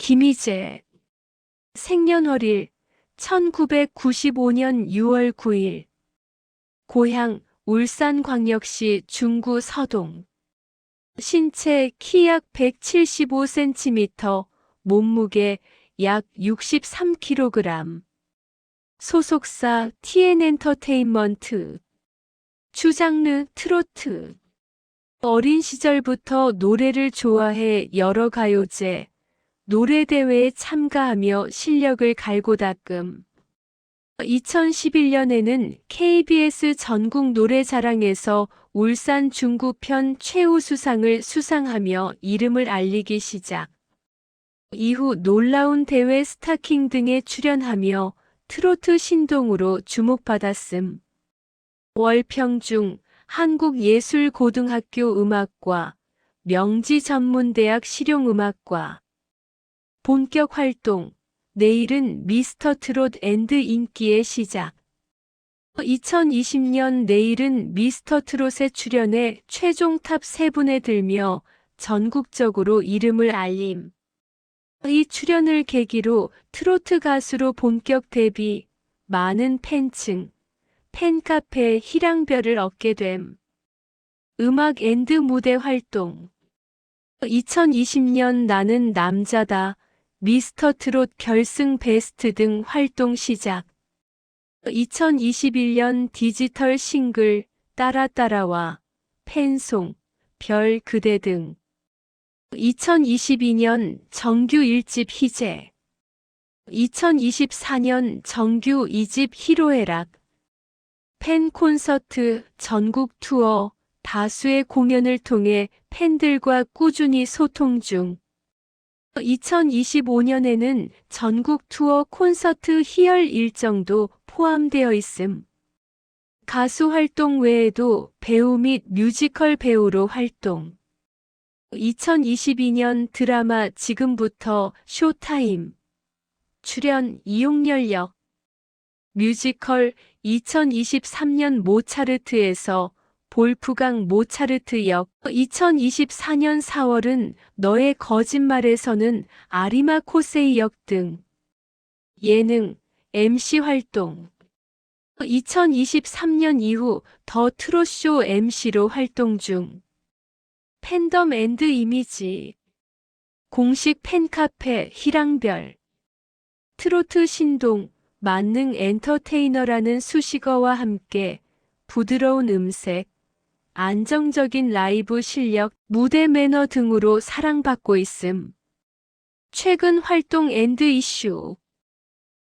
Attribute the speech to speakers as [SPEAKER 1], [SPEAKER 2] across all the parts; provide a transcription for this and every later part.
[SPEAKER 1] 김희재. 생년월일 1995년 6월 9일. 고향 울산광역시 중구 서동. 신체 키 약 175cm, 몸무게 약 63kg. 소속사 TN엔터테인먼트. 주장르 트로트. 어린 시절부터 노래를 좋아해 여러 가요제, 노래대회에 참가하며 실력을 갈고 닦음. 2011년에는 KBS 전국 노래자랑에서 울산 중구편 최우수상을 수상하며 이름을 알리기 시작. 이후 놀라운 대회 스타킹 등에 출연하며 트로트 신동으로 주목받았음. 월평중 한국예술고등학교 음악과, 명지전문대학 실용음악과. 본격 활동, 내일은 미스터트롯 앤드 인기의 시작. 2020년 내일은 미스터트롯에 출연해 최종 탑 3분에 들며 전국적으로 이름을 알림. 이 출연을 계기로 트로트 가수로 본격 데뷔, 많은 팬층, 팬카페 희랑별을 얻게 됨. 음악 앤드 무대 활동. 2020년 나는 남자다, 미스터트롯 결승 베스트 등 활동 시작. 2021년 디지털 싱글 따라따라와 팬송, 별 그대 등. 2022년 정규 1집 희재. 2024년 정규 2집 희로애락. 팬 콘서트, 전국 투어, 다수의 공연을 통해 팬들과 꾸준히 소통 중. 2025년에는 전국 투어 콘서트 희열 일정도 포함되어 있음. 가수 활동 외에도 배우 및 뮤지컬 배우로 활동. 2022년 드라마 지금부터 쇼타임. 출연 이용렬 역. 뮤지컬 2023년 모차르트에서 볼프강 모차르트 역. 2024년 4월은 너의 거짓말에서는 아리마 코세이 역 등. 예능, MC 활동. 2023년 이후 더 트롯쇼 MC로 활동 중. 팬덤 앤드 이미지. 공식 팬카페 희랑별. 트로트 신동, 만능 엔터테이너라는 수식어와 함께 부드러운 음색, 안정적인 라이브 실력, 무대 매너 등으로 사랑받고 있음. 최근 활동 앤드 이슈.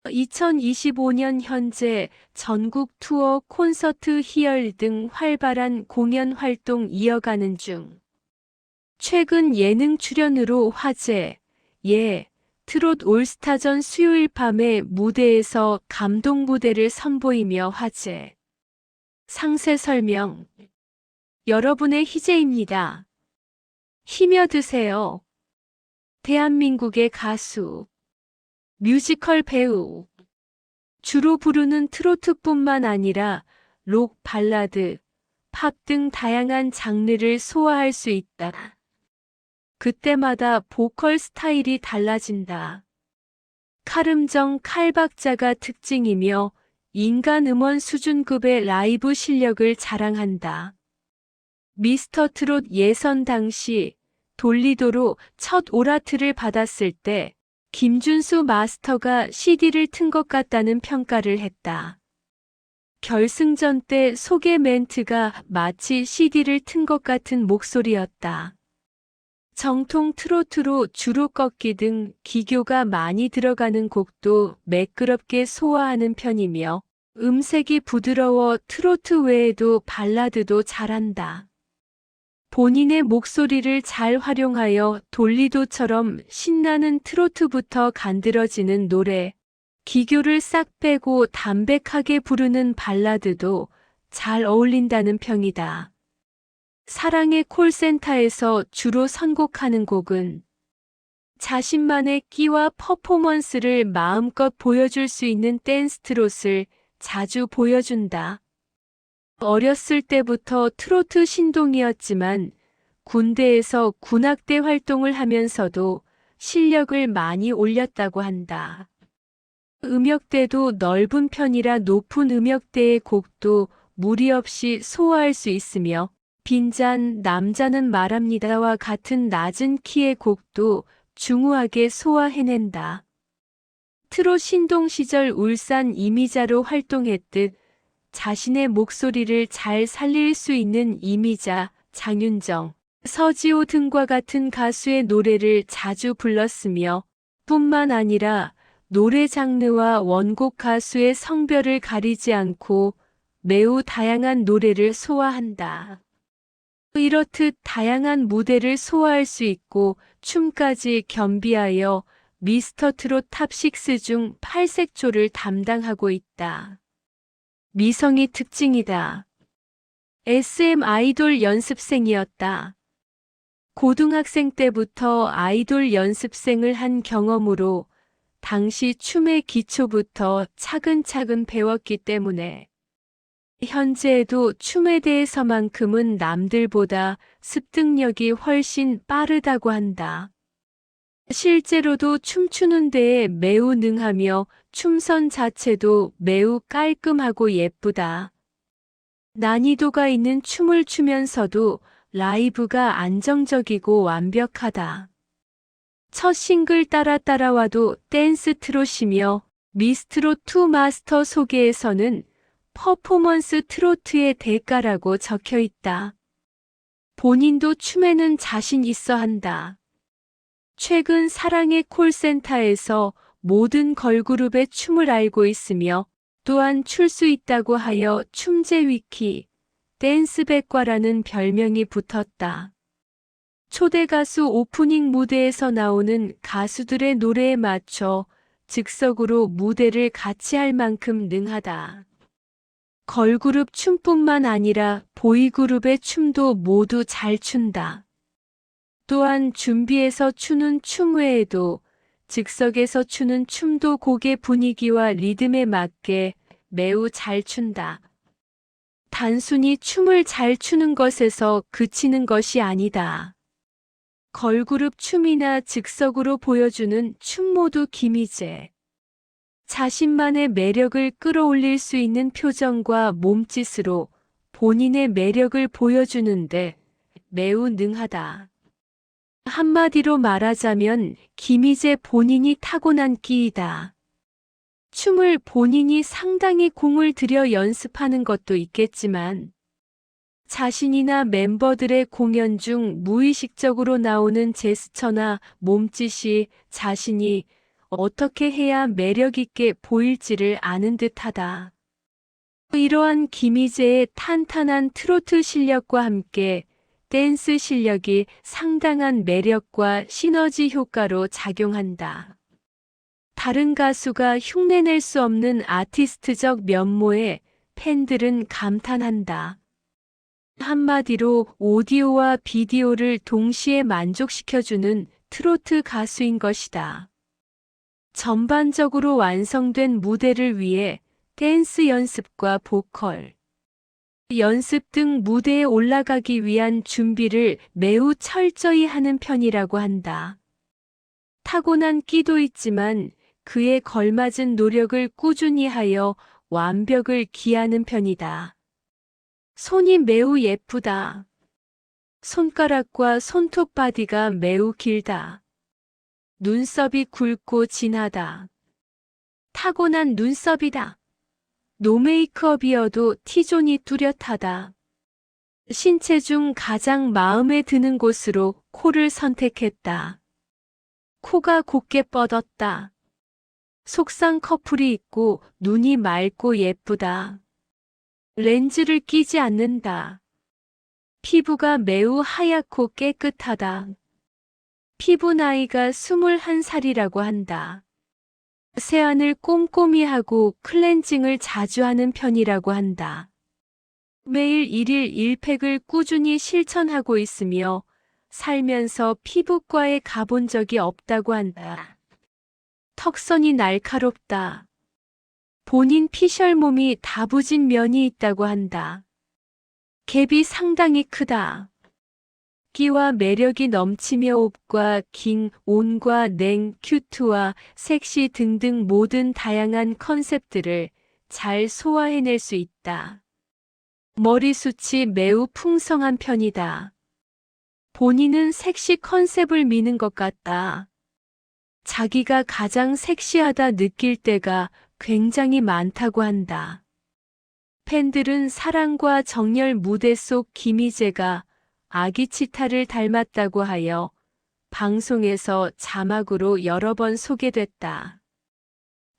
[SPEAKER 1] 2025년 현재 전국 투어 콘서트 희열 등 활발한 공연 활동 이어가는 중. 최근 예능 출연으로 화제, 트롯 올스타전 수요일 밤에 무대에서 감동 무대를 선보이며 화제. 상세 설명. 여러분의 희재입니다. 힘여 드세요. 대한민국의 가수, 뮤지컬 배우. 주로 부르는 트로트뿐만 아니라 록, 발라드, 팝 등 다양한 장르를 소화할 수 있다. 그때마다 보컬 스타일이 달라진다. 칼음정 칼박자가 특징이며 인간 음원 수준급의 라이브 실력을 자랑한다. 미스터트롯 예선 당시 돌리도로 첫 오라트를 받았을 때 김준수 마스터가 CD를 튼 것 같다는 평가를 했다. 결승전 때 소개 멘트가 마치 CD를 튼 것 같은 목소리였다. 정통 트로트로 주로 꺾기 등 기교가 많이 들어가는 곡도 매끄럽게 소화하는 편이며 음색이 부드러워 트로트 외에도 발라드도 잘한다. 본인의 목소리를 잘 활용하여 돌리도처럼 신나는 트로트부터 간드러지는 노래, 기교를 싹 빼고 담백하게 부르는 발라드도 잘 어울린다는 평이다. 사랑의 콜센터에서 주로 선곡하는 곡은 자신만의 끼와 퍼포먼스를 마음껏 보여줄 수 있는 댄스 트롯을 자주 보여준다. 어렸을 때부터 트로트 신동이었지만 군대에서 군악대 활동을 하면서도 실력을 많이 올렸다고 한다. 음역대도 넓은 편이라 높은 음역대의 곡도 무리 없이 소화할 수 있으며 빈잔 남자는 말합니다와 같은 낮은 키의 곡도 중후하게 소화해낸다. 트롯 신동 시절 울산 이미자로 활동했듯 자신의 목소리를 잘 살릴 수 있는 이미자, 장윤정, 서지호 등과 같은 가수의 노래를 자주 불렀으며 뿐만 아니라 노래 장르와 원곡 가수의 성별을 가리지 않고 매우 다양한 노래를 소화한다. 이렇듯 다양한 무대를 소화할 수 있고 춤까지 겸비하여 미스터 트롯 탑6 중 8색조를 담당하고 있다. 미성이 특징이다. SM 아이돌 연습생이었다. 고등학생 때부터 아이돌 연습생을 한 경험으로 당시 춤의 기초부터 차근차근 배웠기 때문에 현재에도 춤에 대해서만큼은 남들보다 습득력이 훨씬 빠르다고 한다. 실제로도 춤추는 데에 매우 능하며 춤선 자체도 매우 깔끔하고 예쁘다. 난이도가 있는 춤을 추면서도 라이브가 안정적이고 완벽하다. 첫 싱글 따라 따라와도 댄스 트롯이며 미스트롯2 마스터 소개에서는 퍼포먼스 트로트의 대가라고 적혀 있다. 본인도 춤에는 자신 있어 한다. 최근 사랑의 콜센터에서 모든 걸그룹의 춤을 알고 있으며 또한 출 수 있다고 하여 춤제 위키, 댄스백과라는 별명이 붙었다. 초대 가수 오프닝 무대에서 나오는 가수들의 노래에 맞춰 즉석으로 무대를 같이 할 만큼 능하다. 걸그룹 춤뿐만 아니라 보이그룹의 춤도 모두 잘 춘다. 또한 준비해서 추는 춤 외에도 즉석에서 추는 춤도 곡의 분위기와 리듬에 맞게 매우 잘 춘다. 단순히 춤을 잘 추는 것에서 그치는 것이 아니다. 걸그룹 춤이나 즉석으로 보여주는 춤 모두 기미제. 자신만의 매력을 끌어올릴 수 있는 표정과 몸짓으로 본인의 매력을 보여주는데 매우 능하다. 한마디로 말하자면 김희재 본인이 타고난 끼이다. 춤을 본인이 상당히 공을 들여 연습하는 것도 있겠지만 자신이나 멤버들의 공연 중 무의식적으로 나오는 제스처나 몸짓이 자신이 어떻게 해야 매력 있게 보일지를 아는 듯하다. 이러한 김희재의 탄탄한 트로트 실력과 함께 댄스 실력이 상당한 매력과 시너지 효과로 작용한다. 다른 가수가 흉내낼 수 없는 아티스트적 면모에 팬들은 감탄한다. 한마디로 오디오와 비디오를 동시에 만족시켜주는 트로트 가수인 것이다. 전반적으로 완성된 무대를 위해 댄스 연습과 보컬, 연습 등 무대에 올라가기 위한 준비를 매우 철저히 하는 편이라고 한다. 타고난 끼도 있지만 그에 걸맞은 노력을 꾸준히 하여 완벽을 기하는 편이다. 손이 매우 예쁘다. 손가락과 손톱 바디가 매우 길다. 눈썹이 굵고 진하다. 타고난 눈썹이다. 노 메이크업이어도 T존이 뚜렷하다. 신체 중 가장 마음에 드는 곳으로 코를 선택했다. 코가 곱게 뻗었다. 속상 커플이 있고 눈이 맑고 예쁘다. 렌즈를 끼지 않는다. 피부가 매우 하얗고 깨끗하다. 피부 나이가 21살이라고 한다. 세안을 꼼꼼히 하고 클렌징을 자주 하는 편이라고 한다. 매일 1일 1팩을 꾸준히 실천하고 있으며 살면서 피부과에 가본 적이 없다고 한다. 턱선이 날카롭다. 본인 피셜 몸이 다부진 면이 있다고 한다. 갭이 상당히 크다. 인기와 매력이 넘치며 옵과 깅, 온과 냉, 큐트와 섹시 등등 모든 다양한 컨셉들을 잘 소화해낼 수 있다. 머리숱이 매우 풍성한 편이다. 본인은 섹시 컨셉을 미는 것 같다. 자기가 가장 섹시하다 느낄 때가 굉장히 많다고 한다. 팬들은 사랑과 정열 무대 속 김희재가 아기 치타를 닮았다고 하여 방송에서 자막으로 여러 번 소개됐다.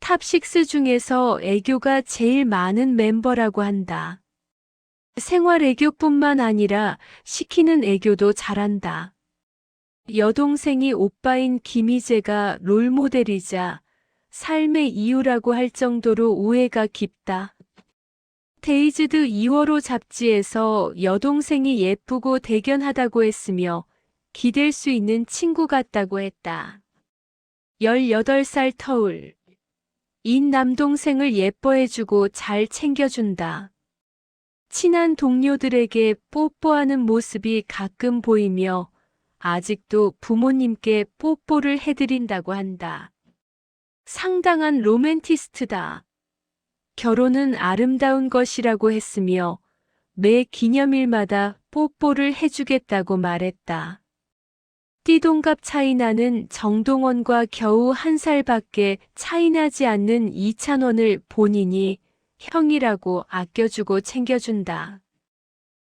[SPEAKER 1] 탑6 중에서 애교가 제일 많은 멤버라고 한다. 생활 애교뿐만 아니라 시키는 애교도 잘한다. 여동생이 오빠인 김희재가 롤모델이자 삶의 이유라고 할 정도로 우애가 깊다. 데이즈드 2월호 잡지에서 여동생이 예쁘고 대견하다고 했으며 기댈 수 있는 친구 같다고 했다. 18살 터울. 인 남동생을 예뻐해주고 잘 챙겨준다. 친한 동료들에게 뽀뽀하는 모습이 가끔 보이며 아직도 부모님께 뽀뽀를 해드린다고 한다. 상당한 로맨티스트다. 결혼은 아름다운 것이라고 했으며 매 기념일마다 뽀뽀를 해주겠다고 말했다. 띠동갑 차이나는 정동원과 겨우 1살밖에 차이나지 않는 이찬원을 본인이 형이라고 아껴주고 챙겨준다.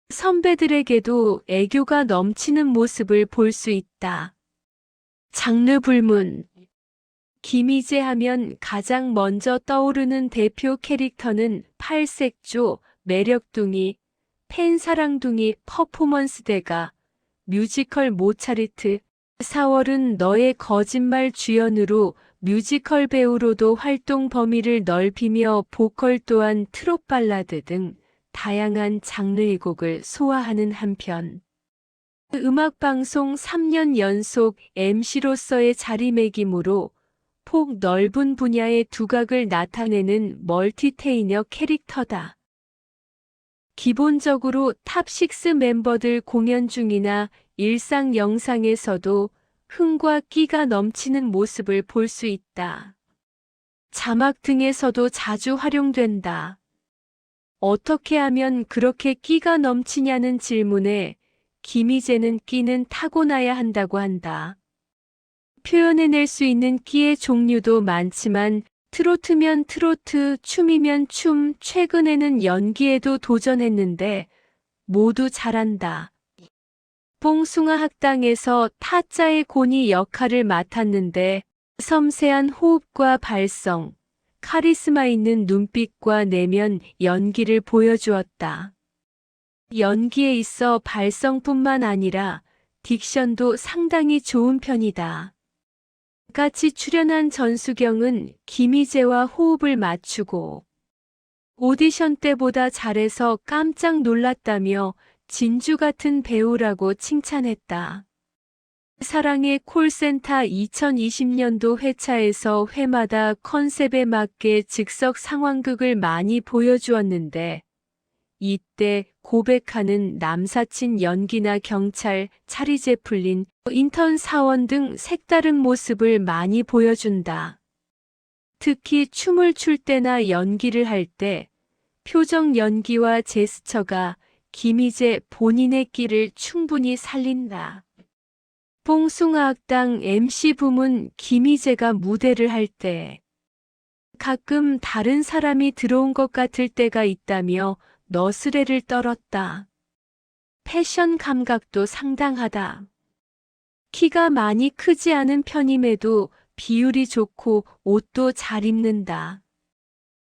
[SPEAKER 1] 선배들에게도 애교가 넘치는 모습을 볼 수 있다. 장르 불문. 김희재 하면 가장 먼저 떠오르는 대표 캐릭터는 팔색조, 매력둥이, 팬사랑둥이 퍼포먼스대가, 뮤지컬 모차르트, 4월은 너의 거짓말 주연으로 뮤지컬 배우로도 활동 범위를 넓히며 보컬 또한 트롯 발라드 등 다양한 장르의 곡을 소화하는 한편 음악방송 3년 연속 MC로서의 자리매김으로 폭 넓은 분야의 두각을 나타내는 멀티테이너 캐릭터다. 기본적으로 탑6 멤버들 공연 중이나 일상 영상에서도 흥과 끼가 넘치는 모습을 볼 수 있다. 자막 등에서도 자주 활용된다. 어떻게 하면 그렇게 끼가 넘치냐는 질문에 김희재는 끼는 타고나야 한다고 한다. 표현해낼 수 있는 끼의 종류도 많지만 트로트면 트로트, 춤이면 춤, 최근에는 연기에도 도전했는데 모두 잘한다. 봉숭아 학당에서 타짜의 고니 역할을 맡았는데 섬세한 호흡과 발성, 카리스마 있는 눈빛과 내면 연기를 보여주었다. 연기에 있어 발성뿐만 아니라 딕션도 상당히 좋은 편이다. 같이 출연한 전수경은 김희재와 호흡을 맞추고 오디션 때보다 잘해서 깜짝 놀랐다며 진주 같은 배우라고 칭찬했다. 사랑의 콜센터 2020년도 회차에서 회마다 컨셉에 맞게 즉석 상황극을 많이 보여주었는데 이때 고백하는 남사친 연기나 경찰, 차리 제플린, 인턴 사원 등 색다른 모습을 많이 보여준다. 특히 춤을 출 때나 연기를 할 때 표정 연기와 제스처가 김희재 본인의 끼를 충분히 살린다. 봉숭아 학당 MC 부문 김희재가 무대를 할 때 가끔 다른 사람이 들어온 것 같을 때가 있다며 너스레를 떨었다. 패션 감각도 상당하다. 키가 많이 크지 않은 편임에도 비율이 좋고 옷도 잘 입는다.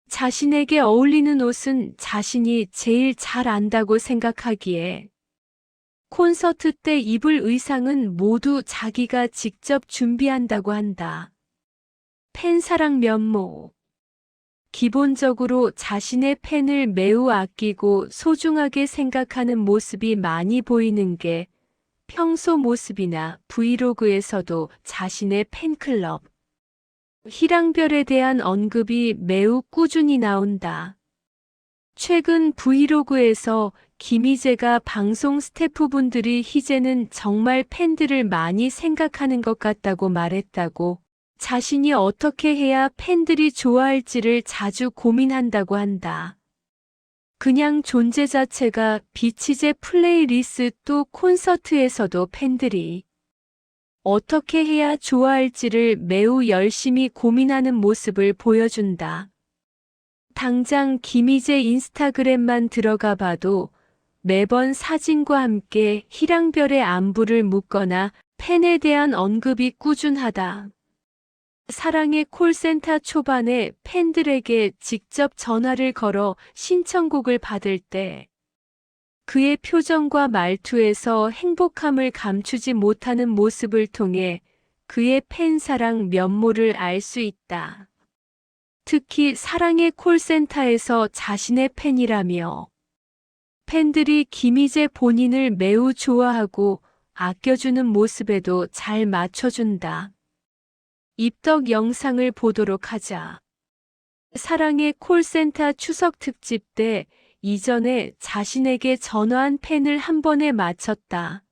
[SPEAKER 1] 자신에게 어울리는 옷은 자신이 제일 잘 안다고 생각하기에 콘서트 때 입을 의상은 모두 자기가 직접 준비한다고 한다. 팬사랑 면모. 기본적으로 자신의 팬을 매우 아끼고 소중하게 생각하는 모습이 많이 보이는 게 평소 모습이나 브이로그에서도 자신의 팬클럽, 희랑별에 대한 언급이 매우 꾸준히 나온다. 최근 브이로그에서 김희재가 방송 스태프분들이 희재는 정말 팬들을 많이 생각하는 것 같다고 말했다고. 자신이 어떻게 해야 팬들이 좋아할지를 자주 고민한다고 한다. 그냥 존재 자체가 비치제 플레이리스트 또 콘서트에서도 팬들이 어떻게 해야 좋아할지를 매우 열심히 고민하는 모습을 보여준다. 당장 김희재 인스타그램만 들어가 봐도 매번 사진과 함께 희랑별의 안부를 묻거나 팬에 대한 언급이 꾸준하다. 사랑의 콜센터 초반에 팬들에게 직접 전화를 걸어 신청곡을 받을 때 그의 표정과 말투에서 행복함을 감추지 못하는 모습을 통해 그의 팬사랑 면모를 알 수 있다. 특히 사랑의 콜센터에서 자신의 팬이라며 팬들이 김희재 본인을 매우 좋아하고 아껴주는 모습에도 잘 맞춰준다. 입덕 영상을 보도록 하자. 사랑의 콜센터 추석 특집 때 이전에 자신에게 전화한 팬을 한 번에 맞췄다.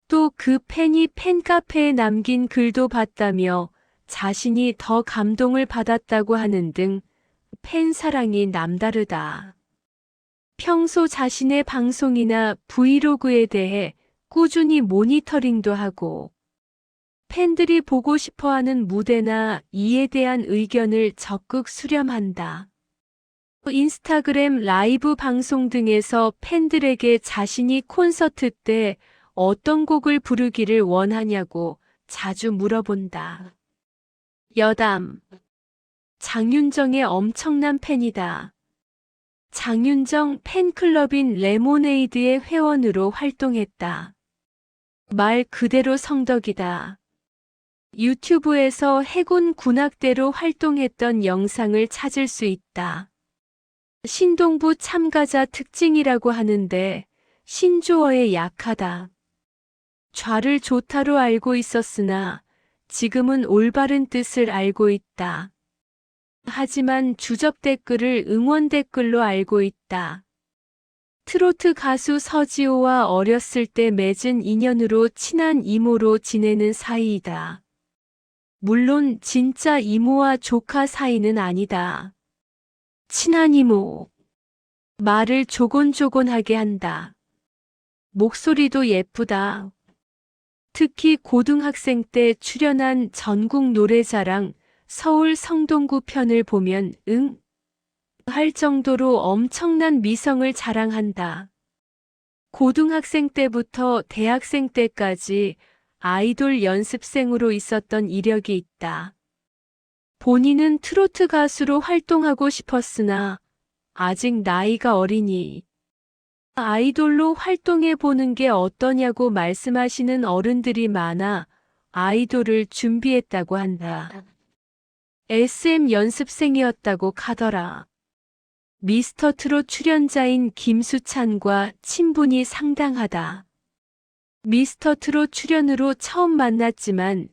[SPEAKER 1] 또 그 팬이 팬카페에 남긴 글도 봤다며 자신이 더 감동을 받았다고 하는 등 팬 사랑이 남다르다. 평소 자신의 방송이나 브이로그에 대해 꾸준히 모니터링도 하고 팬들이 보고 싶어하는 무대나 이에 대한 의견을 적극 수렴한다. 인스타그램 라이브 방송 등에서 팬들에게 자신이 콘서트 때 어떤 곡을 부르기를 원하냐고 자주 물어본다. 여담. 장윤정의 엄청난 팬이다. 장윤정 팬클럽인 레모네이드의 회원으로 활동했다. 말 그대로 성덕이다. 유튜브에서 해군 군악대로 활동했던 영상을 찾을 수 있다. 신동부 참가자 특징이라고 하는데 신조어에 약하다. 좌를 좋다로 알고 있었으나 지금은 올바른 뜻을 알고 있다. 하지만 주접 댓글을 응원 댓글로 알고 있다. 트로트 가수 서지호와 어렸을 때 맺은 인연으로 친한 이모로 지내는 사이이다. 물론 진짜 이모와 조카 사이는 아니다. 친한 이모. 말을 조곤조곤하게 한다. 목소리도 예쁘다. 특히 고등학생 때 출연한 전국 노래자랑 서울 성동구 편을 보면 응? 할 정도로 엄청난 미성을 자랑한다. 고등학생 때부터 대학생 때까지 아이돌 연습생으로 있었던 이력이 있다. 본인은 트로트 가수로 활동하고 싶었으나 아직 나이가 어리니 아이돌로 활동해 보는 게 어떠냐고 말씀하시는 어른들이 많아 아이돌을 준비했다고 한다. SM 연습생이었다고 카더라. 미스터 트롯 출연자인 김수찬과 친분이 상당하다. 미스터 트롯 출연으로 처음 만났지만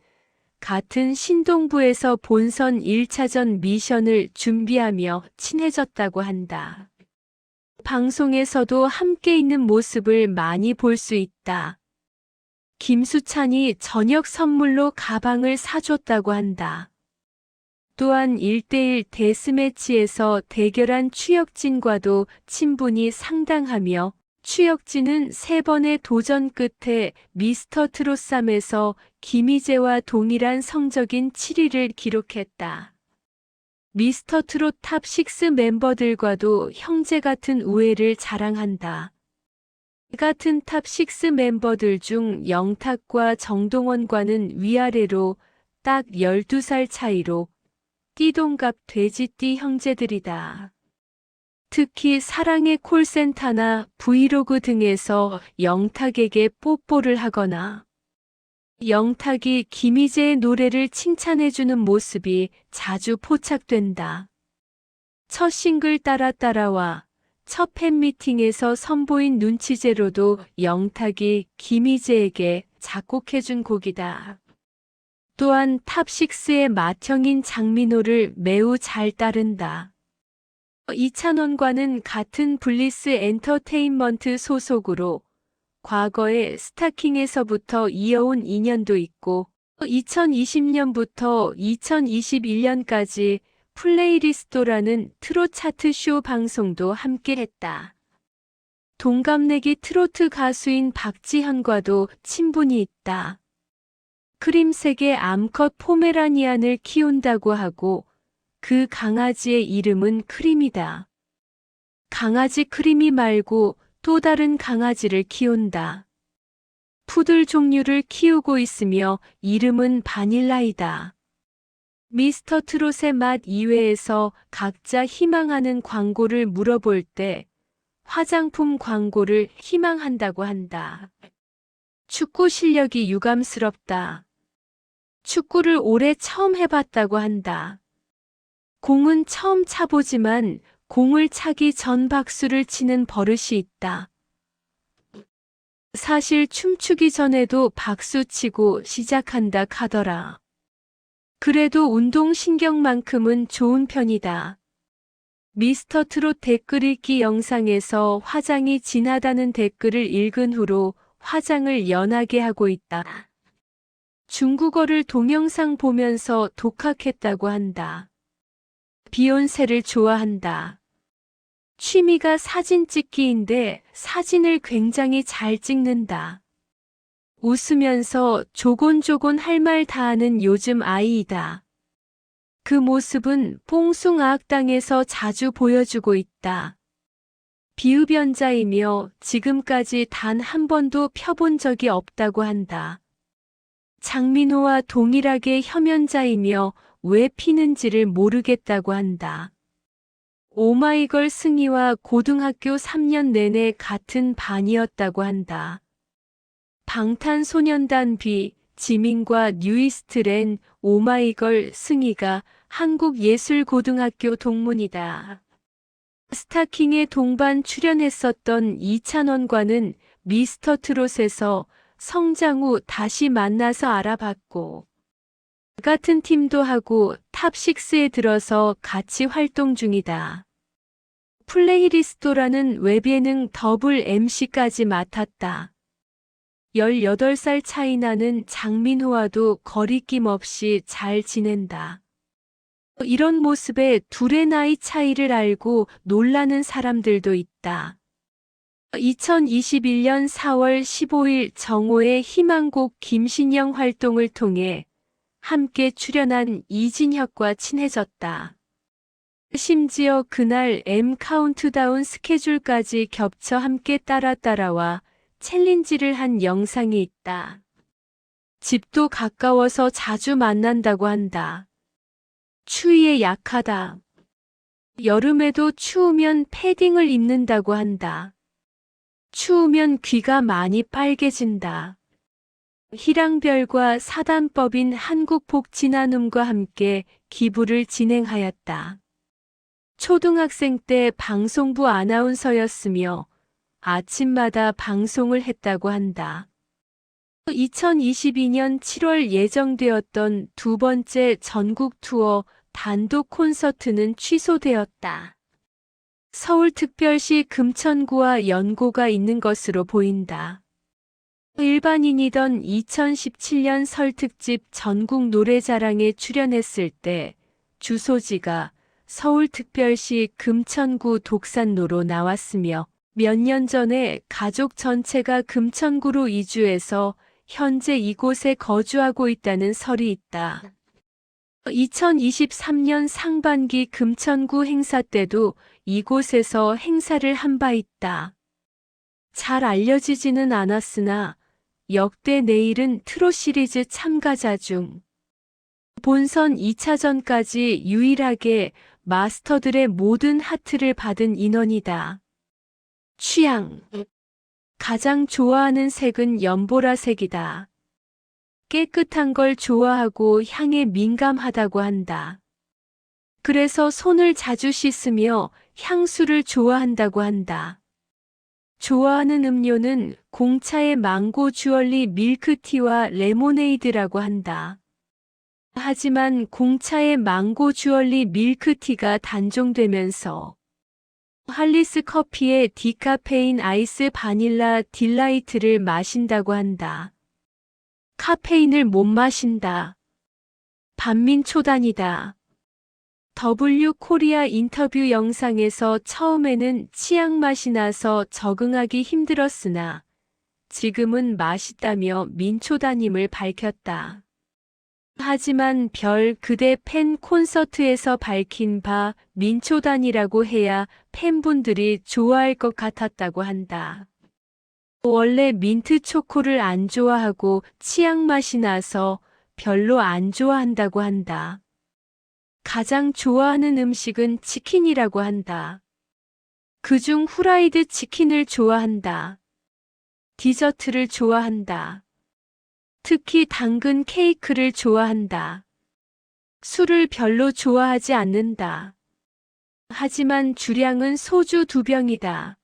[SPEAKER 1] 같은 신동부에서 본선 1차전 미션을 준비하며 친해졌다고 한다. 방송에서도 함께 있는 모습을 많이 볼 수 있다. 김수찬이 저녁 선물로 가방을 사줬다고 한다. 또한 1대1 데스매치에서 대결한 추혁진과도 친분이 상당하며 추혁진은 3번의 도전 끝에 미스터 트롯3에서 김희재와 동일한 성적인 7위를 기록했다. 미스터 트롯 탑6 멤버들과도 형제 같은 우애를 자랑한다. 같은 탑6 멤버들 중 영탁과 정동원과는 위아래로 딱 12살 차이로 띠동갑 돼지띠 형제들이다. 특히 사랑의 콜센터나 브이로그 등에서 영탁에게 뽀뽀를 하거나 영탁이 김희재의 노래를 칭찬해주는 모습이 자주 포착된다. 첫 싱글 따라 따라와 첫 팬미팅에서 선보인 눈치제로도 영탁이 김희재에게 작곡해준 곡이다. 또한 탑6의 맏형인 장민호를 매우 잘 따른다. 이찬원과는 같은 블리스 엔터테인먼트 소속으로 과거에 스타킹에서부터 이어온 인연도 있고 2020년부터 2021년까지 플레이리스토라는 트롯 차트 쇼 방송도 함께했다. 동갑내기 트로트 가수인 박지현과도 친분이 있다. 크림색의 암컷 포메라니안을 키운다고 하고 그 강아지의 이름은 크림이다. 강아지 크림이 말고 또 다른 강아지를 키운다. 푸들 종류를 키우고 있으며 이름은 바닐라이다. 미스터 트롯의 맛 이외에서 각자 희망하는 광고를 물어볼 때 화장품 광고를 희망한다고 한다. 축구 실력이 유감스럽다. 축구를 올해 처음 해봤다고 한다. 공은 처음 차보지만 공을 차기 전 박수를 치는 버릇이 있다. 사실 춤추기 전에도 박수 치고 시작한다 카더라. 그래도 운동신경만큼은 좋은 편이다. 미스터 트롯 댓글 읽기 영상에서 화장이 진하다는 댓글을 읽은 후로 화장을 연하게 하고 있다. 중국어를 동영상 보면서 독학했다고 한다. 비욘세를 좋아한다. 취미가 사진 찍기인데 사진을 굉장히 잘 찍는다. 웃으면서 조곤조곤 할 말 다 하는 요즘 아이이다. 그 모습은 뽕숭아학당에서 자주 보여주고 있다. 비흡연자이며 지금까지 단 한 번도 펴본 적이 없다고 한다. 장민호와 동일하게 혐연자이며 왜 피는지를 모르겠다고 한다. 오마이걸 승희와 고등학교 3년 내내 같은 반이었다고 한다. 방탄소년단 비, 지민과 뉴이스트렌, 오마이걸 승희가 한국예술고등학교 동문이다. 스타킹에 동반 출연했었던 이찬원과는 미스터 트롯에서 성장 후 다시 만나서 알아봤고 같은 팀도 하고 탑6에 들어서 같이 활동 중이다. 플레이리스토라는 웹예능 더블 MC까지 맡았다. 18살 차이 나는 장민호와도 거리낌 없이 잘 지낸다. 이런 모습에 둘의 나이 차이를 알고 놀라는 사람들도 있다. 2021년 4월 15일 정오의 희망곡 김신영 활동을 통해 함께 출연한 이진혁과 친해졌다. 심지어 그날 M 카운트다운 스케줄까지 겹쳐 함께 따라와 챌린지를 한 영상이 있다. 집도 가까워서 자주 만난다고 한다. 추위에 약하다. 여름에도 추우면 패딩을 입는다고 한다. 추우면 귀가 많이 빨개진다. 희랑별과 사단법인 한국복지나눔과 함께 기부를 진행하였다. 초등학생 때 방송부 아나운서였으며 아침마다 방송을 했다고 한다. 2022년 7월 예정되었던 두 번째 전국 투어 단독 콘서트는 취소되었다. 서울특별시 금천구와 연고가 있는 것으로 보인다. 일반인이던 2017년 설 특집 전국 노래자랑에 출연했을 때 주소지가 서울특별시 금천구 독산로로 나왔으며 몇 년 전에 가족 전체가 금천구로 이주해서 현재 이곳에 거주하고 있다는 설이 있다. 2023년 상반기 금천구 행사 때도 이곳에서 행사를 한 바 있다. 잘 알려지지는 않았으나 역대 내일은 트롯 시리즈 참가자 중 본선 2차전까지 유일하게 마스터들의 모든 하트를 받은 인원이다. 취향. 가장 좋아하는 색은 연보라색이다. 깨끗한 걸 좋아하고 향에 민감하다고 한다. 그래서 손을 자주 씻으며 향수를 좋아한다고 한다. 좋아하는 음료는 공차의 망고 주얼리 밀크티와 레모네이드라고 한다. 하지만 공차의 망고 주얼리 밀크티가 단종되면서 할리스 커피에 디카페인 아이스 바닐라 딜라이트를 마신다고 한다. 카페인을 못 마신다. 반민초단이다. W 코리아 인터뷰 영상에서 처음에는 치약 맛이 나서 적응하기 힘들었으나 지금은 맛있다며 민초단임을 밝혔다. 하지만 별 그대 팬 콘서트에서 밝힌 바 민초단이라고 해야 팬분들이 좋아할 것 같았다고 한다. 원래 민트 초코를 안 좋아하고 치약 맛이 나서 별로 안 좋아한다고 한다. 가장 좋아하는 음식은 치킨이라고 한다. 그중 후라이드 치킨을 좋아한다. 디저트를 좋아한다. 특히 당근 케이크를 좋아한다. 술을 별로 좋아하지 않는다. 하지만 주량은 소주 2병이다.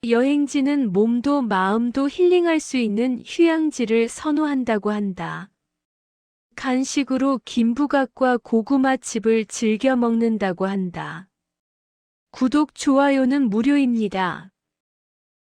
[SPEAKER 1] 여행지는 몸도 마음도 힐링할 수 있는 휴양지를 선호한다고 한다. 간식으로 김부각과 고구마칩을 즐겨 먹는다고 한다. 구독, 좋아요는 무료입니다.